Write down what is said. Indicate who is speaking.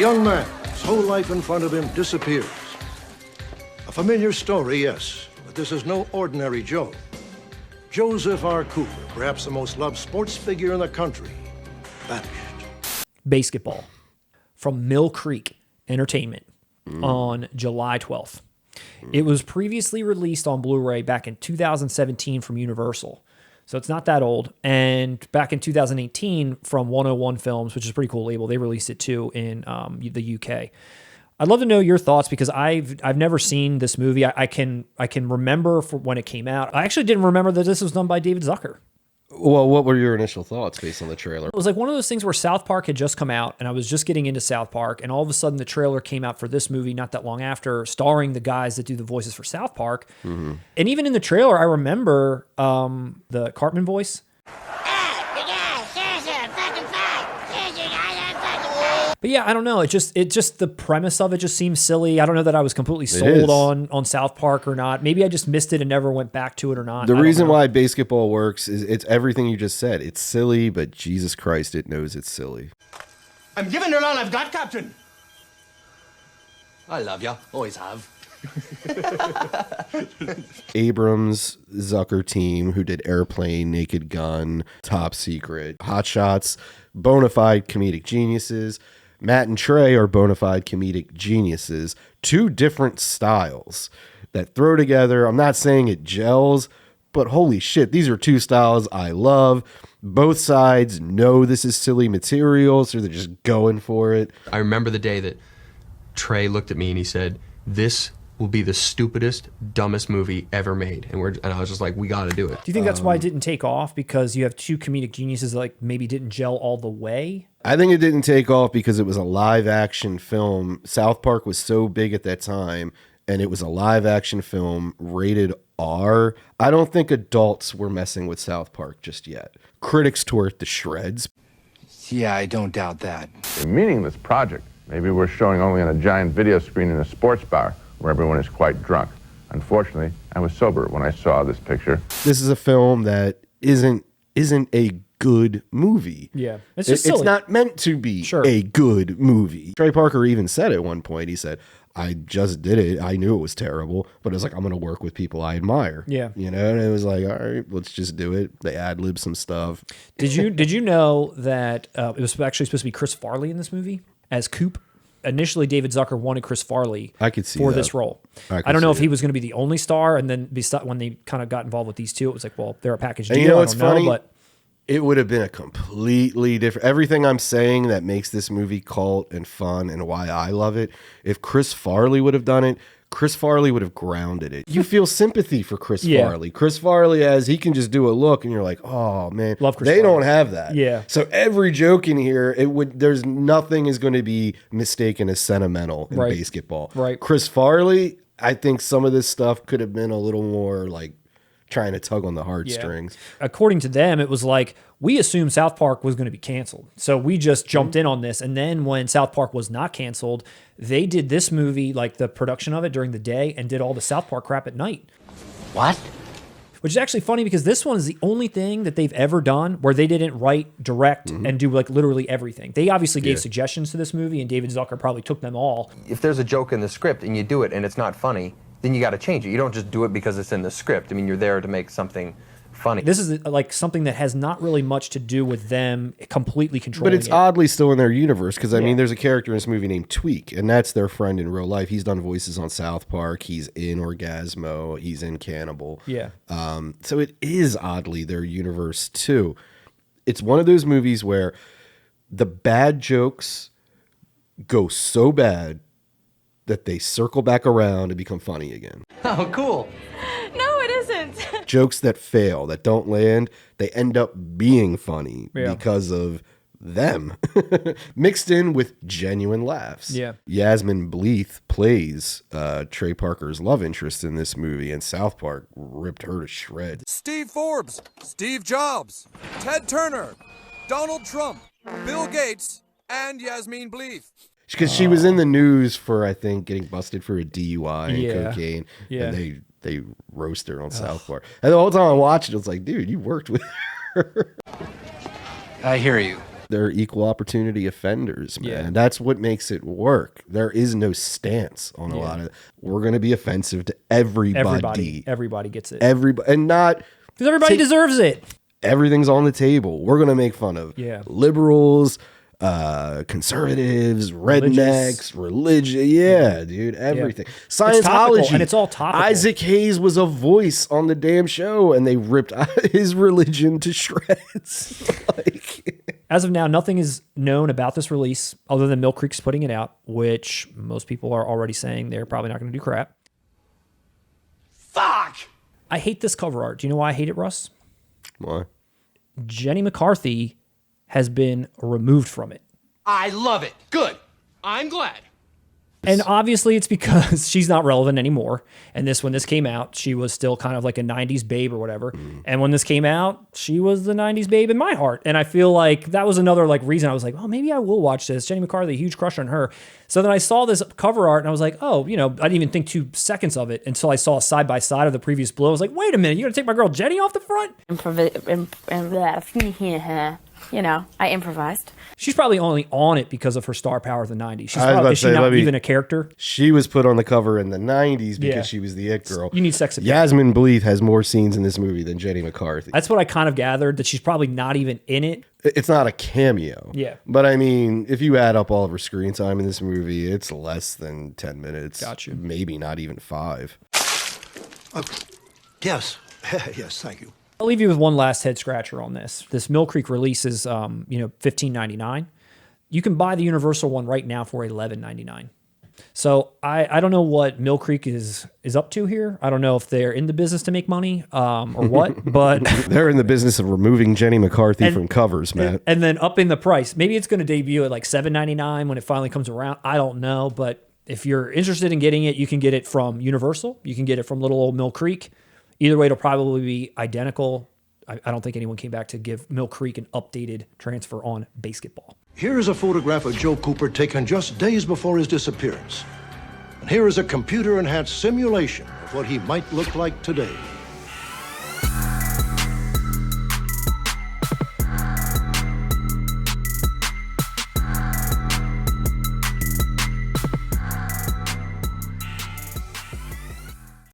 Speaker 1: young man, his whole life in front of him disappears. A familiar story, yes, but this is no ordinary Joe. Joseph R. Cooper, perhaps the most loved sports figure in the country, vanished.
Speaker 2: Baseketball from Millcreek Entertainment on July 12th. It was previously released on Blu-ray back in 2017 from Universal. So it's not that old. And back in 2018 from 101 Films, which is a pretty cool label, they released it too in the UK. I'd love to know your thoughts because I've never seen this movie. I can remember for when it came out. I actually didn't remember that this was done by David Zucker.
Speaker 3: Well, what were your initial thoughts based on the trailer?
Speaker 2: It was like one of those things where South Park had just come out and I was just getting into South Park, and all of a sudden the trailer came out for this movie not that long after, starring the guys that do the voices for South Park. And even in the trailer, I remember the Cartman voice. But yeah, I don't know. It just the premise of it just seems silly. I don't know that I was completely sold on South Park or not. Maybe I just missed it and never went back to it or not.
Speaker 3: The reason why Baseketball works is it's everything you just said. It's silly, but Jesus Christ, it knows it's silly.
Speaker 4: I'm giving her all I've got, Captain. I love you. Always have.
Speaker 3: Abrams Zucker team, who did Airplane, Naked Gun, Top Secret, Hot Shots, bona fide comedic geniuses. Matt and Trey are bona fide comedic geniuses. Two different styles that throw together. I'm not saying it gels, but holy shit, these are two styles I love. Both sides know this is silly material, so they're just going for it.
Speaker 5: I remember the day that Trey looked at me and he said, "This will be the stupidest, dumbest movie ever made." And I was just like, we got to do it.
Speaker 2: Do you think that's why it didn't take off? Because you have two comedic geniuses that like maybe didn't gel all the way?
Speaker 3: I think it didn't take off because it was a live action film. South Park was so big at that time, and it was a live action film rated R. I don't think adults were messing with South Park just yet. Critics tore it to shreds.
Speaker 6: Yeah, I don't doubt that.
Speaker 7: A meaningless project. Maybe we're showing only on a giant video screen in a sports bar where everyone is quite drunk. Unfortunately, I was sober when I saw this picture.
Speaker 3: This is a film that isn't a good movie.
Speaker 2: Yeah. It's just silly.
Speaker 3: It's not meant to be a good movie. Trey Parker even said at one point, he said, I just did it. I knew it was terrible, but it was like, I'm going to work with people I admire.
Speaker 2: Yeah.
Speaker 3: You know, and it was like, all right, let's just do it. They ad-lib some stuff.
Speaker 2: Did you know that it was actually supposed to be Chris Farley in this movie as Coop? Initially, David Zucker wanted Chris Farley for this role. I don't know if he was going to be the only star, and then when they kind of got involved with these two, it was like, well, they're a package deal.
Speaker 3: And you know what's funny?
Speaker 2: But
Speaker 3: it would have been a completely different... Everything I'm saying that makes this movie cult and fun and why I love it, if Chris Farley would have done it, Chris Farley would have grounded it. You feel sympathy for Chris Farley. Chris Farley, as he can just do a look, and you're like, oh man,
Speaker 2: love Chris
Speaker 3: Farley.
Speaker 2: Don't
Speaker 3: have that.
Speaker 2: Yeah.
Speaker 3: So every joke in here, there's nothing is going to be mistaken as sentimental in Baseketball.
Speaker 2: Right.
Speaker 3: Chris Farley, I think some of this stuff could have been a little more like trying to tug on the heartstrings.
Speaker 2: Yeah. According to them, it was like, we assumed South Park was going to be canceled. So we just jumped in on this. And then when South Park was not canceled, they did this movie, like the production of it during the day, and did all the South Park crap at night.
Speaker 6: What?
Speaker 2: Which is actually funny because this one is the only thing that they've ever done where they didn't write, direct, and do like literally everything. They obviously gave suggestions to this movie, and David Zucker probably took them all.
Speaker 5: If there's a joke in the script and you do it and it's not funny, then you got to change it. You don't just do it because it's in the script. I mean, you're there to make something funny.
Speaker 2: This is like something that has not really much to do with them completely controlling
Speaker 3: But it's
Speaker 2: it.
Speaker 3: oddly still in their universe because, I mean, there's a character in this movie named Tweak, and that's their friend in real life. He's done voices on South Park. He's in Orgasmo. He's in Cannibal.
Speaker 2: Yeah.
Speaker 3: So it is oddly their universe, too. It's one of those movies where the bad jokes go so bad that they circle back around and become funny again.
Speaker 5: Oh, cool.
Speaker 8: No, it isn't.
Speaker 3: Jokes that fail, that don't land, they end up being funny because of them. Mixed in with genuine laughs.
Speaker 2: Yeah.
Speaker 3: Yasmin Bleeth plays Trey Parker's love interest in this movie, and South Park ripped her to shreds.
Speaker 9: Steve Forbes, Steve Jobs, Ted Turner, Donald Trump, Bill Gates, and Yasmin Bleeth.
Speaker 3: Because she was in the news for, I think, getting busted for a DUI and cocaine.
Speaker 2: Yeah.
Speaker 3: And they roast her on South Park. And the whole time I watched it, I was like, dude, you worked with her.
Speaker 6: I hear you.
Speaker 3: They're equal opportunity offenders, man.
Speaker 2: Yeah.
Speaker 3: That's what makes it work. There is no stance on a lot of. We're going to be offensive to everybody.
Speaker 2: Everybody gets it.
Speaker 3: Everybody, and not
Speaker 2: Because everybody deserves it.
Speaker 3: everything's on the table. We're going to make fun of liberals, conservatives, rednecks, religion. Yeah, dude, everything. Scientology.
Speaker 2: It's topical, and it's all topical.
Speaker 3: Isaac Hayes was a voice on the damn show, and they ripped his religion to shreds.
Speaker 2: As of now, nothing is known about this release other than Millcreek's putting it out, which most people are already saying they're probably not going to do crap.
Speaker 4: Fuck!
Speaker 2: I hate this cover art. Do you know why I hate it, Russ?
Speaker 3: Why?
Speaker 2: Jenny McCarthy has been removed from it.
Speaker 4: I love it. Good. I'm glad.
Speaker 2: And obviously it's because she's not relevant anymore. And when this came out, she was still kind of like a 90s babe or whatever. And when this came out, she was the 90s babe in my heart. And I feel like that was another like reason I was like, oh, maybe I will watch this. Jenny McCarthy, huge crush on her. So then I saw this cover art and I was like, oh, I didn't even think 2 seconds of it until I saw a side by side of the previous Blue. I was like, wait a minute, you're gonna take my girl Jenny off the front?
Speaker 8: I improvised.
Speaker 2: She's probably only on it because of her star power of the 90s. Is she not even a character?
Speaker 3: She was put on the cover in the 90s because she was the it girl.
Speaker 2: You need sex appeal.
Speaker 3: Yasmin Bleeth has more scenes in this movie than Jenny McCarthy.
Speaker 2: That's what I kind of gathered, that she's probably not even in it.
Speaker 3: It's not a cameo.
Speaker 2: Yeah.
Speaker 3: But I mean, if you add up all of her screen time in this movie, it's less than 10 minutes.
Speaker 2: Got you.
Speaker 3: Maybe not even 5.
Speaker 1: Yes. Yes, thank you.
Speaker 2: I'll leave you with one last head scratcher on this. This Millcreek release is, $15.99. You can buy the Universal one right now for $11.99. So I don't know what Millcreek is up to here. I don't know if they're in the business to make money or what, but
Speaker 3: they're in the business of removing Jenny McCarthy from covers, Matt.
Speaker 2: And then upping the price. Maybe it's going to debut at like $7.99 when it finally comes around. I don't know, but if you're interested in getting it, you can get it from Universal. You can get it from little old Millcreek. Either way, it'll probably be identical. I don't think anyone came back to give Millcreek an updated transfer on Baseketball.
Speaker 1: Here is a photograph of Joe Cooper taken just days before his disappearance. And here is a computer-enhanced simulation of what he might look like today.